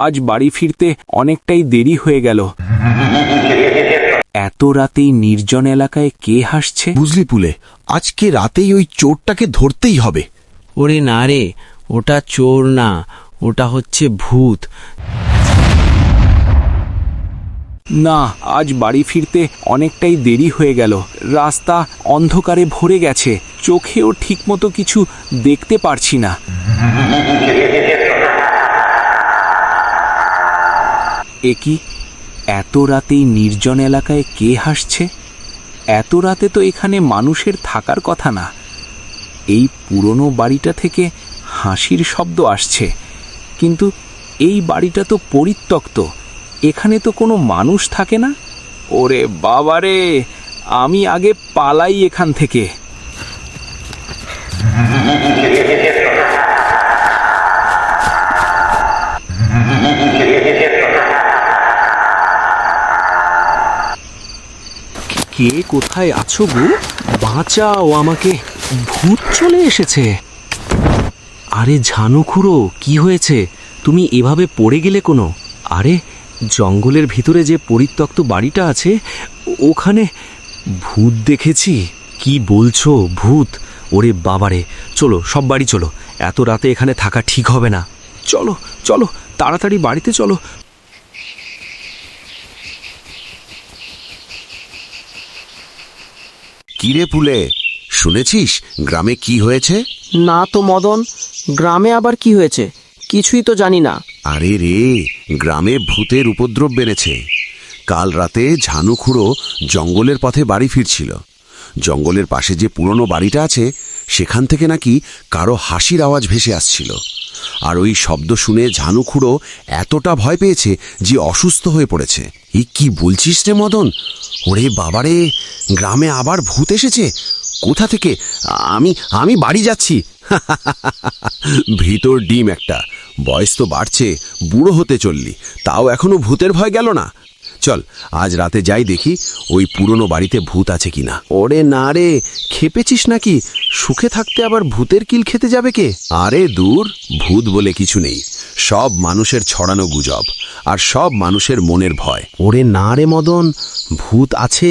আজ বাড়ি ফিরতে অনেকটাই দেরি হয়ে গেল। এত রাতেই নির্জন এলাকায় কে হাসছে? বুঝলি পুলে, আজকে রাতেই ওই চোরটাকে ধরতেই হবে। ওরে না রে, ওটা চোর না, ওটা হচ্ছে ভূত। না, আজ বাড়ি ফিরতে অনেকটাই দেরি হয়ে গেল। রাস্তা অন্ধকারে ভরে গেছে, চোখেও ঠিকমতো কিছু দেখতে পারছি না। কি এত রাতেই নির্জন এলাকায় কে হাসছে? এত রাতে তো এখানে মানুষের থাকার কথা না। এই পুরনো বাড়িটা থেকে হাসির শব্দ আসছে, কিন্তু এই বাড়িটা তো পরিত্যক্ত, এখানে তো কোনো মানুষ থাকে না। ওরে বাবারে, আমি আগে পালাই এখান থেকে। কে কোথায় আছো গো? বাঁচাও আমাকে, ভূত চলে এসেছে। আরে ঝানু খুড়ো, কি হয়েছে? তুমি এভাবে পড়ে গেলে কোনো? আরে জঙ্গলের ভিতরে যে পরিত্যক্ত বাড়িটা আছে, ওখানে ভূত দেখেছি। কি বলছো, ভূত? ওরে বাবারে, চলো সব বাড়ি চলো, এত রাতে এখানে থাকা ঠিক হবে না। চলো চলো, তাড়াতাড়ি বাড়িতে চলো। কিরে পুলে, শুনেছিস গ্রামে কি হয়েছে? না তো মদন, গ্রামে আবার কি হয়েছে? কিছুই তো জানি না। আরে রে, গ্রামে ভূতের উপদ্রব বেড়েছে। কাল রাতে ঝানু খুড়ো জঙ্গলের পথে বাড়ি ফিরছিল। জঙ্গলের পাশে যে পুরনো বাড়িটা আছে, সেখান থেকে নাকি কারো হাসির আওয়াজ ভেসে আসছিল। আর ওই শব্দ শুনে ঝানু খুড়ো এতটা ভয় পেয়েছে যে অসুস্থ হয়ে পড়েছে। এই কি বলছিস রে মদন? ওরে বাবারে, গ্রামে আবার ভূত এসেছে? কোথা থেকে? আমি আমি বাড়ি যাচ্ছি। ভিতর ডিম একটা, বয়স তো বাড়ছে, বুড়ো হতে চললি, তাও এখনো ভূতের ভয় গেল না। চল আজ রাতে যাই দেখি ওই পুরনো বাড়িতে ভূত আছে কিনা। ওরে না রে, খেপেছিস নাকি? সুখে থাকতে আবার ভূতের কিল খেতে যাবে কে? আরে দূর, ভূত বলে কিছু নেই, সব মানুষের ছড়ানো গুজব, আর সব মানুষের মনের ভয়। ওরে না রে মদন, ভূত আছে।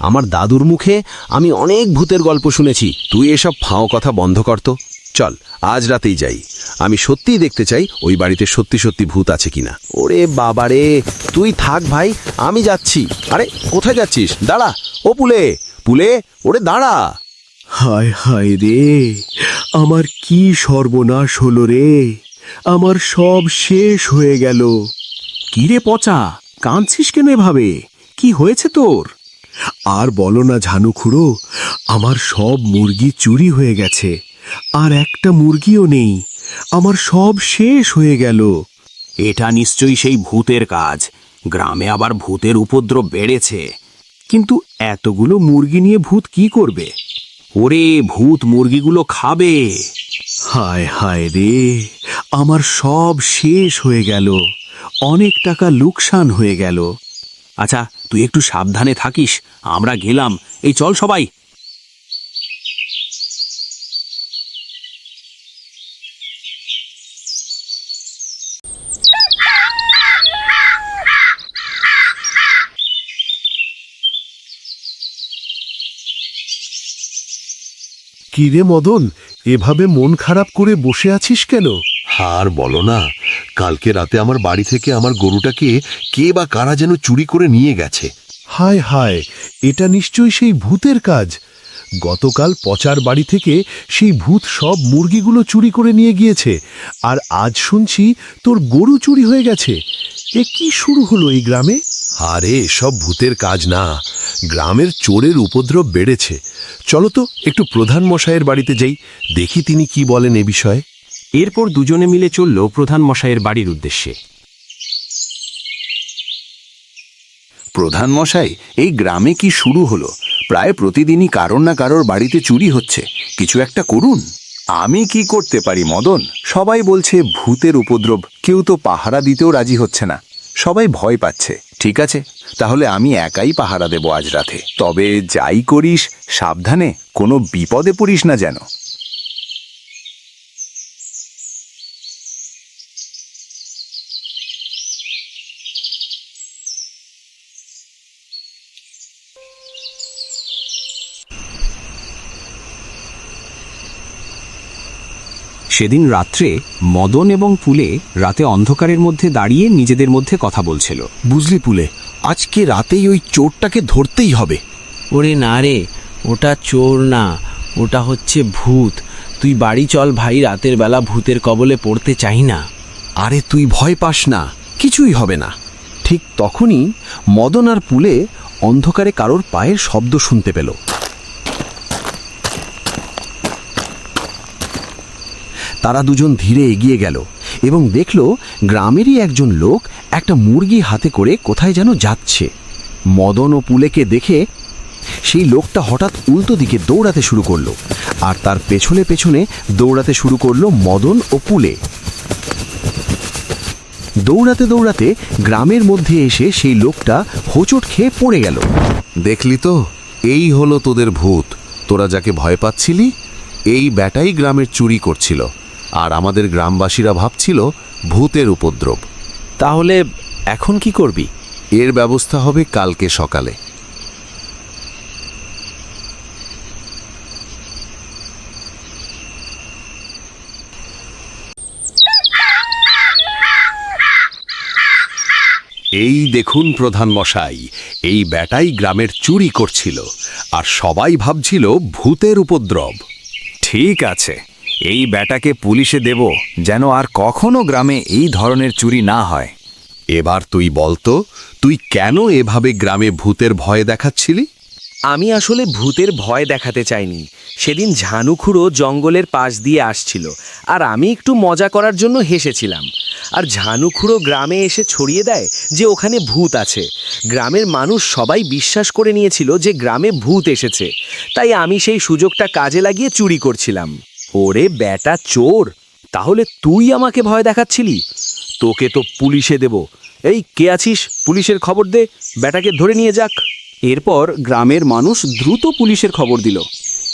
আমার দাদুর মুখে আমি অনেক ভূতের গল্প শুনেছি। তুই এসব ফাও কথা বন্ধ কর তো। চল আজ রাতেই যাই, আমি সত্যিই দেখতে চাই ওই বাড়িতে সত্যি সত্যি ভূত আছে কিনা। ওরে বাবারে, তুই থাক ভাই, আমি যাচ্ছি। আরে কোথায় যাচ্ছিস? দাঁড়া, ও পুলে, পুলে, ওরে দাঁড়া। হায় হায় রে, আমার কি সর্বনাশ হলো রে, আমার সব শেষ হয়ে গেল। কি রে পচা, কাঁদছিস কেন এভাবে? কি হয়েছে তোর? আর বলো না ঝানু খুড়ো, আমার সব মুরগি চুরি হয়ে গেছে, আর একটা মুরগিও নেই। আমার সব শেষ হয়ে গেল। এটা নিশ্চয়ই সেই ভূতের কাজ। গ্রামে আবার ভূতের উপদ্রব বেড়েছে। কিন্তু এতগুলো মুরগি নিয়ে ভূত কি করবে? ওরে, ভূত মুরগিগুলো খাবে। হায় হায় রে, আমার সব শেষ হয়ে গেল, অনেক টাকা লোকসান হয়ে গেল। আচ্ছা, তুই একটু সাবধানে থাকিস, আমরা গেলাম। এই চল সবাই। কিরে মদন, এভাবে মন খারাপ করে বসে আছিস কেন? আর বলো না, কালকে রাতে আমার বাড়ি থেকে আমার গরুটাকে কে বা কারা যেন চুরি করে নিয়ে গেছে। হায় হায়, এটা নিশ্চয়ই সেই ভূতের কাজ। গতকাল পচার বাড়ি থেকে সেই ভূত সব মুরগিগুলো চুরি করে নিয়ে গিয়েছে, আর আজ শুনছি তোর গরু চুরি হয়ে গেছে। এ কি শুরু হলো এই গ্রামে? আরে সব ভূতের কাজ না, গ্রামের চোরের উপদ্রব বেড়েছে। চলো তো একটু প্রধান মশাইয়ের বাড়িতে যাই, দেখি তিনি কি বলেন এ বিষয়ে। এরপর দুজনে মিলে চলল প্রধান মশাইয়ের বাড়ির উদ্দেশ্যে। প্রধান মশাই, এই গ্রামে কি শুরু হলো? প্রায় প্রতিদিনই কারোর না কারোর বাড়িতে চুরি হচ্ছে, কিছু একটা করুন। আমি কি করতে পারি মদন? সবাই বলছে ভূতের উপদ্রব, কেউ তো পাহারা দিতেও রাজি হচ্ছে না, সবাই ভয় পাচ্ছে। ঠিক আছে, তাহলে আমি একাই পাহারা দেব আজ রাতে। তবে যাই করিস সাবধানে, কোনো বিপদে পড়িস না যেন। সেদিন রাত্রে মদন এবং পুলে রাতে অন্ধকারের মধ্যে দাঁড়িয়ে নিজেদের মধ্যে কথা বলছিল। বুঝলি পুলে, আজকে রাতেই ওই চোরটাকে ধরতেই হবে। ওরে না রে, ওটা চোর না, ওটা হচ্ছে ভূত। তুই বাড়ি চল ভাই, রাতের বেলা ভূতের কবলে পড়তে চাই না। আরে তুই ভয় পাস না, কিছুই হবে না। ঠিক তখনই মদন আর পুলে অন্ধকারে কারোর পায়ের শব্দ শুনতে পেল। তারা দুজন ধীরে এগিয়ে গেল এবং দেখল গ্রামেরই একজন লোক একটা মুরগি হাতে করে কোথায় যেন যাচ্ছে। মদন ও পুলেকে দেখে সেই লোকটা হঠাৎ উল্টো দিকে দৌড়াতে শুরু করলো, আর তার পেছনে পেছনে দৌড়াতে শুরু করলো মদন ও পুলে। দৌড়াতে দৌড়াতে গ্রামের মধ্যে এসে সেই লোকটা হোঁচট খেয়ে পড়ে গেল। দেখলি তো, এই হলো তোদের ভূত। তোরা যাকে ভয় পাচ্ছিলি, এই ব্যাটাই গ্রামের চুরি করছিল, আর আমাদের গ্রামবাসীরা ভাবছিল ভূতের উপদ্রব। তাহলে এখন কি করবি? এর ব্যবস্থা হবে কালকে সকালে। এই দেখুন প্রধান মশাই, এই ব্যাটাই গ্রামের চুরি করছিল, আর সবাই ভাবছিল ভূতের উপদ্রব। ঠিক আছে, এই ব্যাটাকে পুলিশে দেব, যেন আর কখনো গ্রামে এই ধরনের চুরি না হয়। এবার তুই বলতো, তুই কেন এভাবে গ্রামে ভূতের ভয় দেখাচ্ছিলি? আমি আসলে ভূতের ভয় দেখাতে চাইনি। সেদিন ঝানুখুড়ো জঙ্গলের পাশ দিয়ে আসছিল, আর আমি একটু মজা করার জন্য হেসেছিলাম। আর ঝানুখুড়ো গ্রামে এসে ছড়িয়ে দেয় যে ওখানে ভূত আছে। গ্রামের মানুষ সবাই বিশ্বাস করে নিয়েছিল যে গ্রামে ভূত এসেছে, তাই আমি সেই সুযোগটা কাজে লাগিয়ে চুরি করছিলাম। ওরে ব্যাটা চোর, তাহলে তুই আমাকে ভয় দেখাচ্ছিলি? তোকে তো পুলিশে দেব। এই কে আছিস, পুলিশের খবর দে, ব্যাটাকে ধরে নিয়ে যাক। এরপর গ্রামের মানুষ দ্রুত পুলিশের খবর দিল।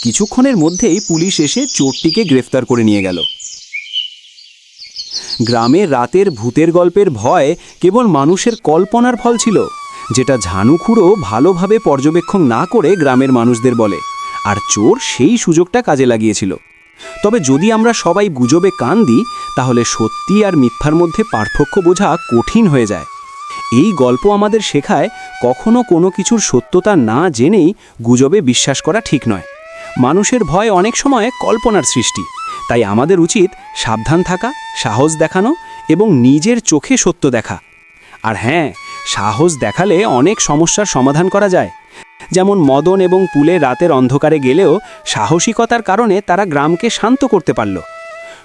কিছুক্ষণের মধ্যেই পুলিশ এসে চোরটিকে গ্রেফতার করে নিয়ে গেল। গ্রামে রাতের ভূতের গল্পের ভয় কেবল মানুষের কল্পনার ফল ছিল, যেটা ঝানুখুড়ো ভালোভাবে পর্যবেক্ষণ না করে গ্রামের মানুষদের বলে, আর চোর সেই সুযোগটা কাজে লাগিয়েছিল। তবে যদি আমরা সবাই গুজবে কান দিই, তাহলে সত্যি আর মিথ্যার মধ্যে পার্থক্য বোঝা কঠিন হয়ে যায়। এই গল্প আমাদের শেখায় কখনো কোনো কিছুর সত্যতা না জেনেই গুজবে বিশ্বাস করা ঠিক নয়। মানুষের ভয় অনেক সময় কল্পনার সৃষ্টি, তাই আমাদের উচিত সাবধান থাকা, সাহস দেখানো এবং নিজের চোখে সত্য দেখা। আর হ্যাঁ, সাহস দেখালে অনেক সমস্যার সমাধান করা যায়। যেমন মদন এবং পুলে রাতের অন্ধকারে গেলেও সাহসিকতার কারণে তারা গ্রামকে শান্ত করতে পারল।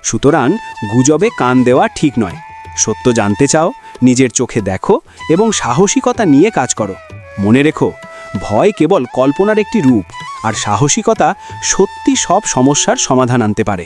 সুতরাং গুজবে কান দেওয়া ঠিক নয়। সত্য জানতে চাও, নিজের চোখে দেখো এবং সাহসিকতা নিয়ে কাজ করো। মনে রেখো, ভয় কেবল কল্পনার একটি রূপ, আর সাহসিকতা সত্যি সব সমস্যার সমাধান আনতে পারে।